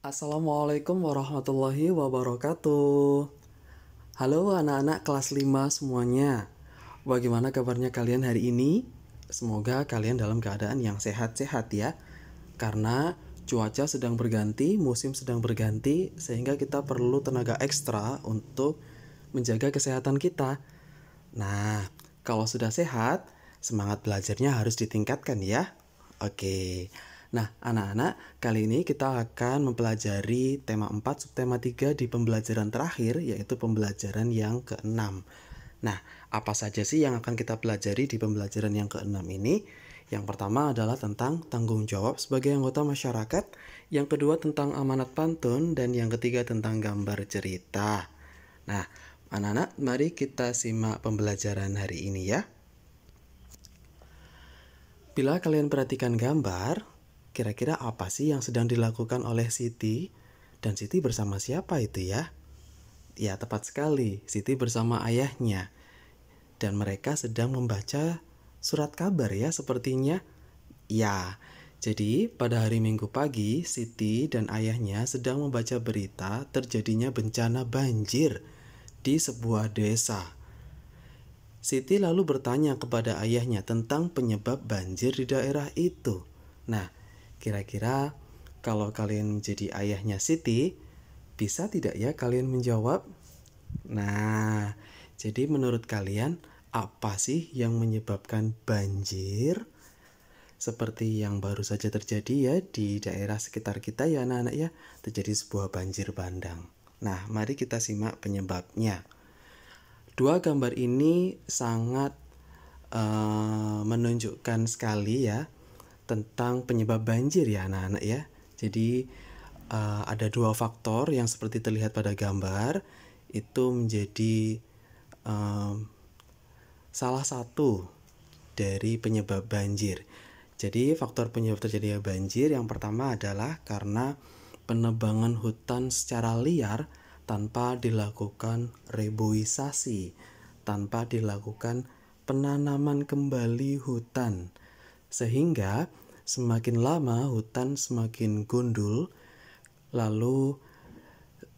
Assalamualaikum warahmatullahi wabarakatuh. Halo anak-anak kelas 5 semuanya. Bagaimana kabarnya kalian hari ini? Semoga kalian dalam keadaan yang sehat-sehat ya. Karena cuaca sedang berganti, musim sedang berganti, sehingga kita perlu tenaga ekstra untuk menjaga kesehatan kita. Nah, kalau sudah sehat, semangat belajarnya harus ditingkatkan ya. Oke. Nah, anak-anak, kali ini kita akan mempelajari tema 4 subtema 3 di pembelajaran terakhir, yaitu pembelajaran yang ke-6. Nah, apa saja sih yang akan kita pelajari di pembelajaran yang ke-6 ini? Yang pertama adalah tentang tanggung jawab sebagai anggota masyarakat, yang kedua tentang amanat pantun, dan yang ketiga tentang gambar cerita. Nah, anak-anak, mari kita simak pembelajaran hari ini ya. Bila kalian perhatikan gambar, kira-kira apa sih yang sedang dilakukan oleh Siti? Dan Siti bersama siapa itu ya? Ya, tepat sekali. Siti bersama ayahnya. Dan mereka sedang membaca surat kabar ya sepertinya. Ya, jadi pada hari Minggu pagi, Siti dan ayahnya sedang membaca berita terjadinya bencana banjir di sebuah desa. Siti lalu bertanya kepada ayahnya tentang penyebab banjir di daerah itu. Nah, kira-kira kalau kalian menjadi ayahnya Siti, bisa tidak ya kalian menjawab? Nah, jadi menurut kalian apa sih yang menyebabkan banjir? Seperti yang baru saja terjadi ya di daerah sekitar kita ya anak-anak ya, terjadi sebuah banjir bandang. Nah, mari kita simak penyebabnya. Dua gambar ini sangat menunjukkan sekali ya tentang penyebab banjir ya anak-anak ya. Jadi ada dua faktor yang seperti terlihat pada gambar itu menjadi salah satu dari penyebab banjir. Jadi faktor penyebab terjadinya banjir yang pertama adalah karena penebangan hutan secara liar tanpa dilakukan reboisasi, tanpa dilakukan penanaman kembali hutan. Sehingga semakin lama hutan semakin gundul, lalu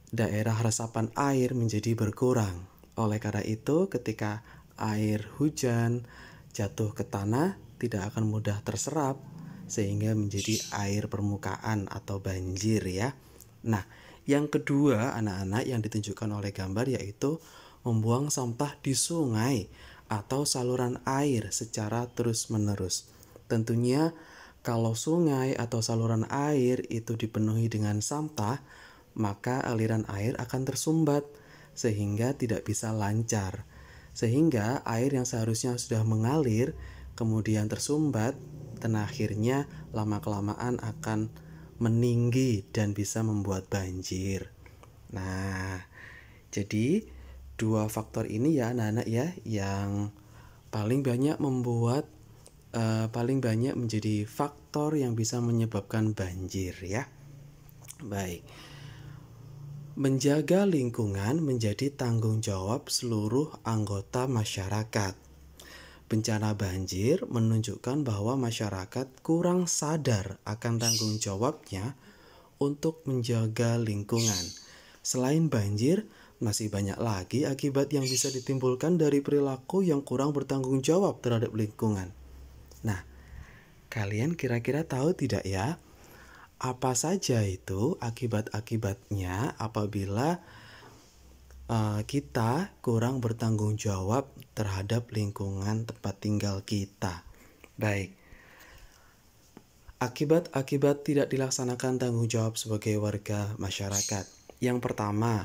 daerah resapan air menjadi berkurang. Oleh karena itu, ketika air hujan jatuh ke tanah, tidak akan mudah terserap, sehingga menjadi air permukaan atau banjir ya. Nah, yang kedua anak-anak yang ditunjukkan oleh gambar yaitu membuang sampah di sungai atau saluran air secara terus-menerus. Tentunya kalau sungai atau saluran air itu dipenuhi dengan sampah, maka aliran air akan tersumbat sehingga tidak bisa lancar. Sehingga air yang seharusnya sudah mengalir kemudian tersumbat dan akhirnya lama-kelamaan akan meninggi dan bisa membuat banjir. Nah, jadi dua faktor ini ya anak-anak ya yang paling banyak menjadi faktor yang bisa menyebabkan banjir ya. Baik. Menjaga lingkungan menjadi tanggung jawab seluruh anggota masyarakat. Bencana banjir menunjukkan bahwa masyarakat kurang sadar akan tanggung jawabnya untuk menjaga lingkungan. Selain banjir, masih banyak lagi akibat yang bisa ditimbulkan dari perilaku yang kurang bertanggung jawab terhadap lingkungan. Nah, kalian kira-kira tahu tidak ya, apa saja itu akibat-akibatnya apabila kita kurang bertanggung jawab terhadap lingkungan tempat tinggal kita? Baik. Akibat-akibat tidak dilaksanakan tanggung jawab sebagai warga masyarakat. Yang pertama,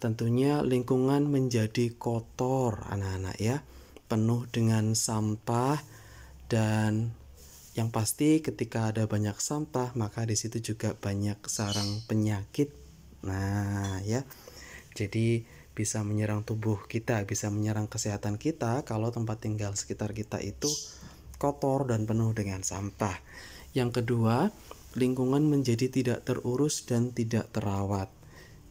tentunya lingkungan menjadi kotor anak-anak ya, penuh dengan sampah, dan yang pasti ketika ada banyak sampah maka di situ juga banyak sarang penyakit. Nah, ya. Jadi bisa menyerang tubuh kita, bisa menyerang kesehatan kita kalau tempat tinggal sekitar kita itu kotor dan penuh dengan sampah. Yang kedua, lingkungan menjadi tidak terurus dan tidak terawat.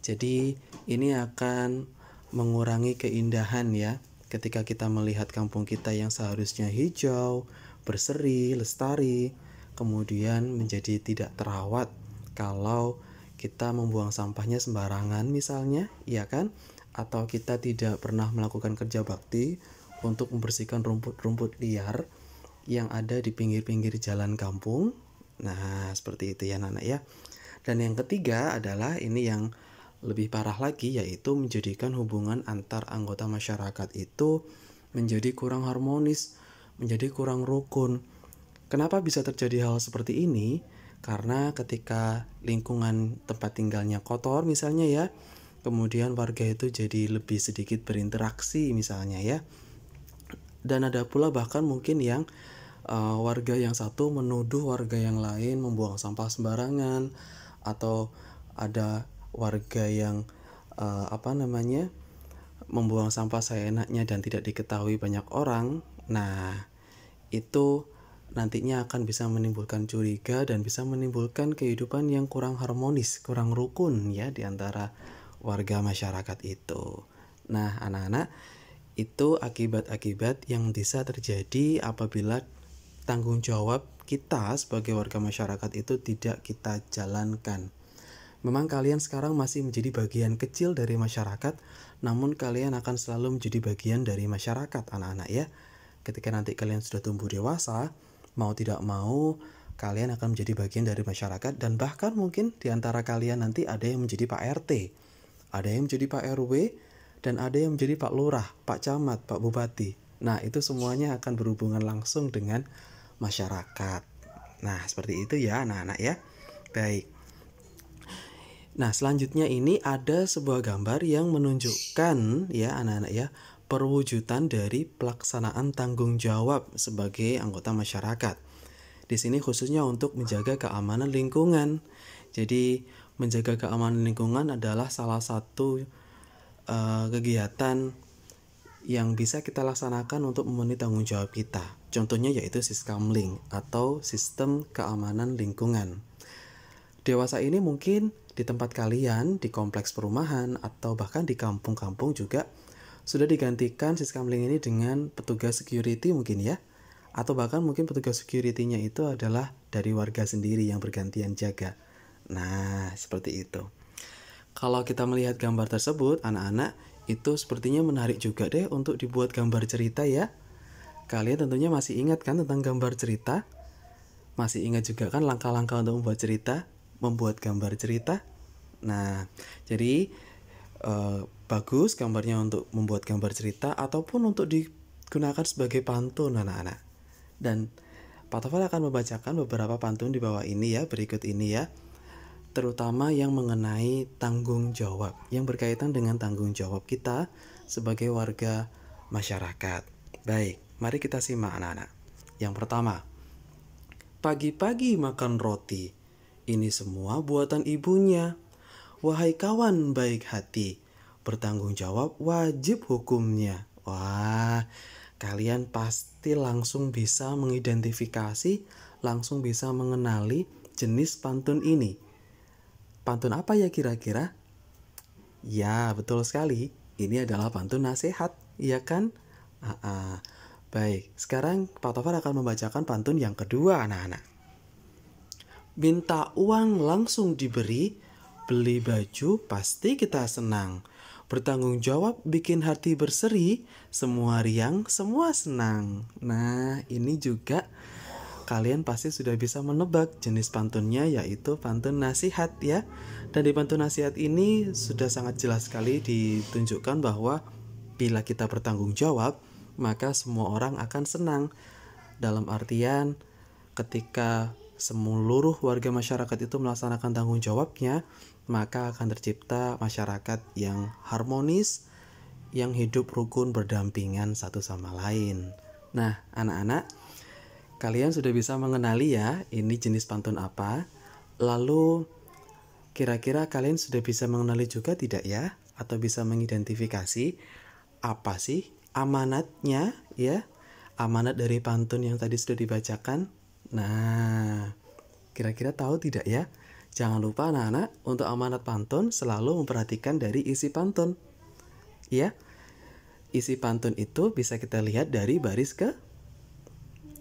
Jadi ini akan mengurangi keindahan ya ketika kita melihat kampung kita yang seharusnya hijau, berseri, lestari, kemudian menjadi tidak terawat kalau kita membuang sampahnya sembarangan misalnya, ya kan? Atau kita tidak pernah melakukan kerja bakti untuk membersihkan rumput-rumput liar yang ada di pinggir-pinggir jalan kampung. Nah, seperti itu ya anak-anak ya. Dan yang ketiga adalah ini yang lebih parah lagi, yaitu menjadikan hubungan antar anggota masyarakat itu menjadi kurang harmonis, menjadi kurang rukun. Kenapa bisa terjadi hal seperti ini? Karena ketika lingkungan tempat tinggalnya kotor misalnya ya, kemudian warga itu jadi lebih sedikit berinteraksi misalnya ya. Dan ada pula bahkan mungkin yang warga yang satu menuduh warga yang lain membuang sampah sembarangan, atau ada warga yang membuang sampah seenaknya dan tidak diketahui banyak orang. Nah, itu nantinya akan bisa menimbulkan curiga dan bisa menimbulkan kehidupan yang kurang harmonis, kurang rukun ya di antara warga masyarakat itu. Nah, anak-anak, itu akibat-akibat yang bisa terjadi apabila tanggung jawab kita sebagai warga masyarakat itu tidak kita jalankan. Memang kalian sekarang masih menjadi bagian kecil dari masyarakat, namun kalian akan selalu menjadi bagian dari masyarakat, anak-anak ya. Ketika nanti kalian sudah tumbuh dewasa, mau tidak mau kalian akan menjadi bagian dari masyarakat, dan bahkan mungkin di antara kalian nanti ada yang menjadi Pak RT, ada yang menjadi Pak RW, dan ada yang menjadi Pak Lurah, Pak Camat, Pak Bupati. Nah, itu semuanya akan berhubungan langsung dengan masyarakat. Nah, seperti itu ya anak-anak ya. Baik. Nah, selanjutnya ini ada sebuah gambar yang menunjukkan ya anak-anak ya, perwujudan dari pelaksanaan tanggung jawab sebagai anggota masyarakat. Di sini khususnya untuk menjaga keamanan lingkungan. Jadi, menjaga keamanan lingkungan adalah salah satu kegiatan yang bisa kita laksanakan untuk memenuhi tanggung jawab kita. Contohnya yaitu Siskamling atau sistem keamanan lingkungan. Dewasa ini mungkin di tempat kalian, di kompleks perumahan, atau bahkan di kampung-kampung juga sudah digantikan Siskamling ini dengan petugas security mungkin ya. Atau bahkan mungkin petugas security-nya itu adalah dari warga sendiri yang bergantian jaga. Nah, seperti itu. Kalau kita melihat gambar tersebut, anak-anak, itu sepertinya menarik juga deh untuk dibuat gambar cerita ya. Kalian tentunya masih ingat kan tentang gambar cerita? Masih ingat juga kan langkah-langkah untuk membuat cerita, membuat gambar cerita? Nah, jadi bagus gambarnya untuk membuat gambar cerita ataupun untuk digunakan sebagai pantun anak-anak. Dan Pak Tofel akan membacakan beberapa pantun di bawah ini ya, berikut ini ya. Terutama yang mengenai tanggung jawab, yang berkaitan dengan tanggung jawab kita sebagai warga masyarakat. Baik, mari kita simak anak-anak. Yang pertama, pagi-pagi makan roti, ini semua buatan ibunya. Wahai kawan baik hati, bertanggung jawab wajib hukumnya. Wah, kalian pasti langsung bisa mengidentifikasi, langsung bisa mengenali jenis pantun ini. Pantun apa ya kira-kira? Ya, betul sekali. Ini adalah pantun nasihat, iya kan? Baik, sekarang Pak Tofar akan membacakan pantun yang kedua, anak-anak. Minta uang langsung diberi, beli baju pasti kita senang. Bertanggung jawab bikin hati berseri, semua riang, semua senang. Nah, ini juga kalian pasti sudah bisa menebak jenis pantunnya, yaitu pantun nasihat ya. Dan di pantun nasihat ini sudah sangat jelas sekali ditunjukkan bahwa bila kita bertanggung jawab, maka semua orang akan senang. Dalam artian ketika seluruh warga masyarakat itu melaksanakan tanggung jawabnya, maka akan tercipta masyarakat yang harmonis, yang hidup rukun berdampingan satu sama lain. Nah, anak-anak, kalian sudah bisa mengenali ya, ini jenis pantun apa? Lalu, kira-kira kalian sudah bisa mengenali juga tidak ya? Atau bisa mengidentifikasi apa sih amanatnya ya? Amanat dari pantun yang tadi sudah dibacakan. Nah, kira-kira tahu tidak ya? Jangan lupa anak-anak, untuk amanat pantun selalu memperhatikan dari isi pantun. Ya, isi pantun itu bisa kita lihat dari baris ke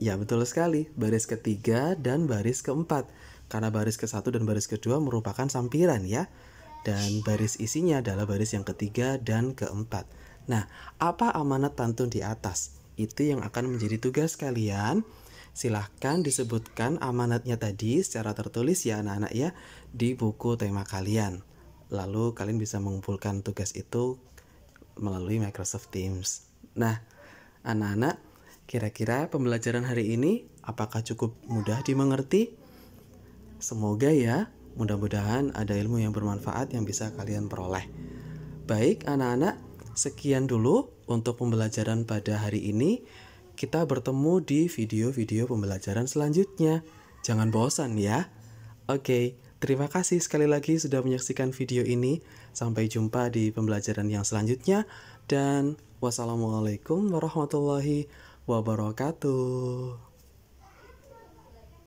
Ya, betul sekali. Baris ketiga dan baris keempat. Karena baris ke-1 dan baris kedua merupakan sampiran ya. Dan baris isinya adalah baris yang ketiga dan keempat. Nah, apa amanat pantun di atas? Itu yang akan menjadi tugas kalian. Silahkan disebutkan amanatnya tadi secara tertulis ya anak-anak ya, di buku tema kalian. Lalu kalian bisa mengumpulkan tugas itu melalui Microsoft Teams. Nah, anak-anak, kira-kira pembelajaran hari ini apakah cukup mudah dimengerti? Semoga ya, mudah-mudahan ada ilmu yang bermanfaat yang bisa kalian peroleh. Baik anak-anak, sekian dulu untuk pembelajaran pada hari ini. Kita bertemu di video-video pembelajaran selanjutnya. Jangan bosan ya. Oke, terima kasih sekali lagi sudah menyaksikan video ini. Sampai jumpa di pembelajaran yang selanjutnya. Dan wassalamualaikum warahmatullahi wabarakatuh.